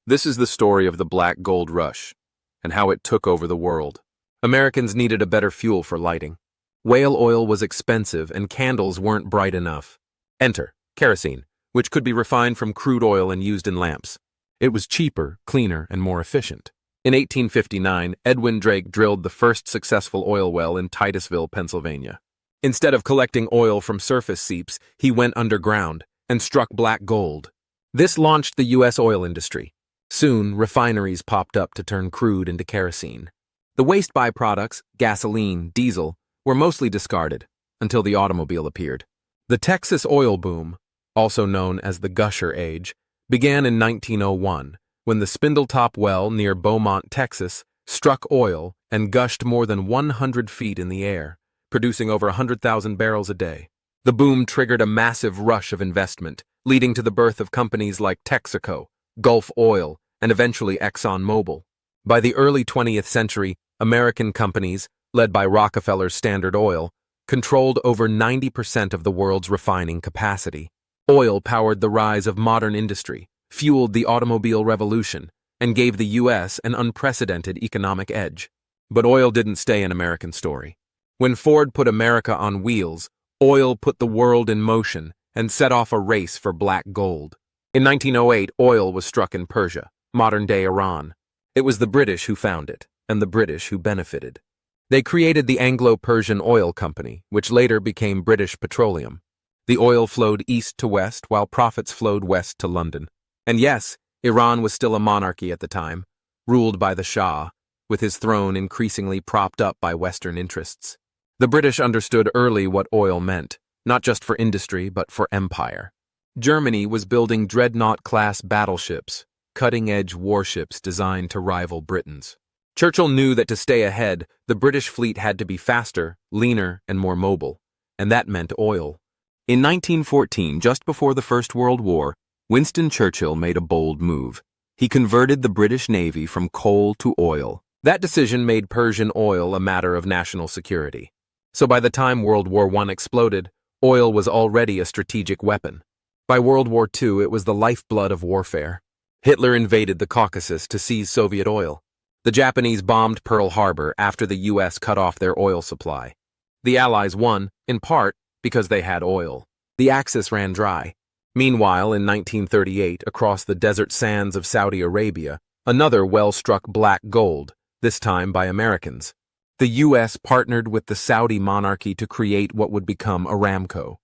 This is the story of the Black Gold Rush and how it took over the world. Americans needed a better fuel for lighting. Whale oil was expensive and candles weren't bright enough. Enter kerosene, which could be refined from crude oil and used in lamps. It was cheaper, cleaner, and more efficient. In 1859, Edwin Drake drilled the first successful oil well in Titusville, Pennsylvania. Instead of collecting oil from surface seeps, he went underground and struck black gold. This launched the U.S. oil industry. Soon, refineries popped up to turn crude into kerosene. The waste byproducts, gasoline, diesel, were mostly discarded until the automobile appeared. The Texas oil boom, also known as the Gusher Age, began in 1901 when the Spindletop well near Beaumont, Texas, struck oil and gushed more than 100 feet in the air, producing over 100,000 barrels a day. The boom triggered a massive rush of investment, leading to the birth of companies like Texaco, Gulf Oil, and eventually ExxonMobil. By the early 20th century, American companies, led by Rockefeller's Standard Oil, controlled over 90% of the world's refining capacity. Oil powered the rise of modern industry, fueled the automobile revolution, and gave the U.S. an unprecedented economic edge. But oil didn't stay an American story. When Ford put America on wheels, oil put the world in motion and set off a race for black gold. In 1908, oil was struck in Persia, modern-day Iran. It was the British who found it, and the British who benefited. They created the Anglo-Persian Oil Company, which later became British Petroleum. The oil flowed east to west, while profits flowed west to London. And yes, Iran was still a monarchy at the time, ruled by the Shah, with his throne increasingly propped up by Western interests. The British understood early what oil meant, not just for industry, but for empire. Germany was building dreadnought-class battleships, cutting-edge warships designed to rival Britain's. Churchill knew that to stay ahead, the British fleet had to be faster, leaner, and more mobile, and that meant oil. In 1914, just before the First World War, Winston Churchill made a bold move. He converted the British Navy from coal to oil. That decision made Persian oil a matter of national security. So by the time World War I exploded, oil was already a strategic weapon. By World War II, it was the lifeblood of warfare. Hitler invaded the Caucasus to seize Soviet oil. The Japanese bombed Pearl Harbor after the U.S. cut off their oil supply. The Allies won, in part, because they had oil. The Axis ran dry. Meanwhile, in 1938, across the desert sands of Saudi Arabia, another well-struck black gold, this time by Americans. The U.S. partnered with the Saudi monarchy to create what would become Aramco.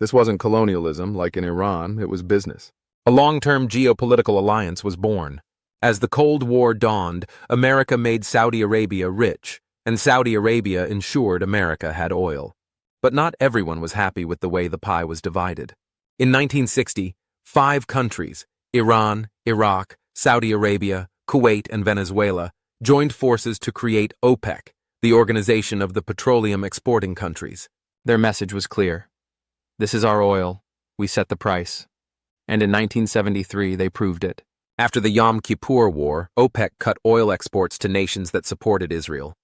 This wasn't colonialism, like in Iran, it was business. A long-term geopolitical alliance was born. As the Cold War dawned, America made Saudi Arabia rich, and Saudi Arabia ensured America had oil. But not everyone was happy with the way the pie was divided. In 1960, 5 countries, Iran, Iraq, Saudi Arabia, Kuwait, and Venezuela, joined forces to create OPEC, the Organization of the Petroleum Exporting Countries. Their message was clear. This is our oil. We set the price. And in 1973, they proved it. After the Yom Kippur War, OPEC cut oil exports to nations that supported Israel.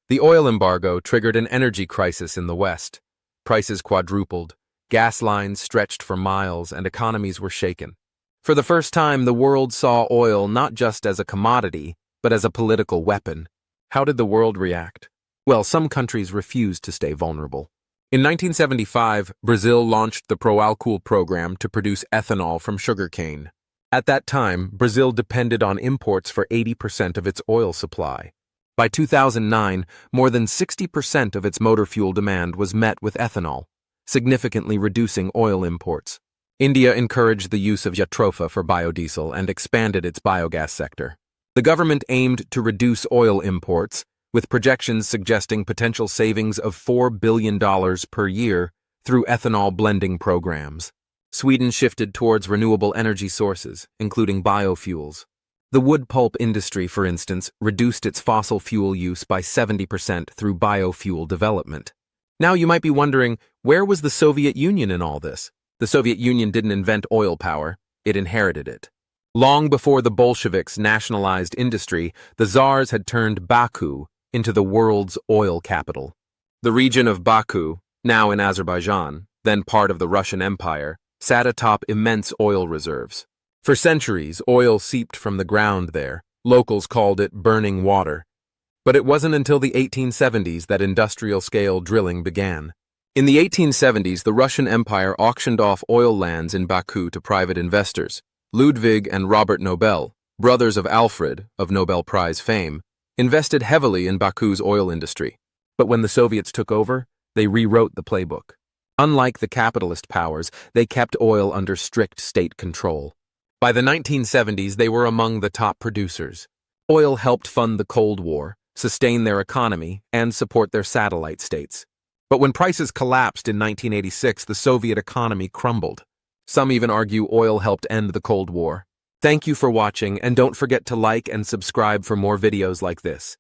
The oil embargo triggered an energy crisis in the West. Prices quadrupled, gas lines stretched for miles, and economies were shaken. For the first time, the world saw oil not just as a commodity, but as a political weapon. How did the world react? Well, some countries refused to stay vulnerable. In 1975, Brazil launched the Proálcool program to produce ethanol from sugarcane. At that time, Brazil depended on imports for 80% of its oil supply. By 2009, more than 60% of its motor fuel demand was met with ethanol, significantly reducing oil imports. India encouraged the use of jatropha for biodiesel and expanded its biogas sector. The government aimed to reduce oil imports, with projections suggesting potential savings of $4 billion per year through ethanol blending programs. Sweden shifted towards renewable energy sources, including biofuels. The wood pulp industry, for instance, reduced its fossil fuel use by 70% through biofuel development. Now you might be wondering, where was the Soviet Union in all this? The Soviet Union didn't invent oil power, it inherited it. Long before the Bolsheviks nationalized industry, the Tsars had turned Baku into the world's oil capital. The region of Baku, now in Azerbaijan, then part of the Russian Empire, sat atop immense oil reserves. For centuries, oil seeped from the ground there. Locals called it burning water. But it wasn't until the 1870s that industrial-scale drilling began. In the 1870s, the Russian Empire auctioned off oil lands in Baku to private investors. Ludwig and Robert Nobel, brothers of Alfred, of Nobel Prize fame, invested heavily in Baku's oil industry. But when the Soviets took over, they rewrote the playbook. Unlike the capitalist powers, they kept oil under strict state control. By the 1970s, they were among the top producers. Oil helped fund the Cold War, sustain their economy, and support their satellite states. But when prices collapsed in 1986, the Soviet economy crumbled. Some even argue oil helped end the Cold War. Thank you for watching, and don't forget to like and subscribe for more videos like this.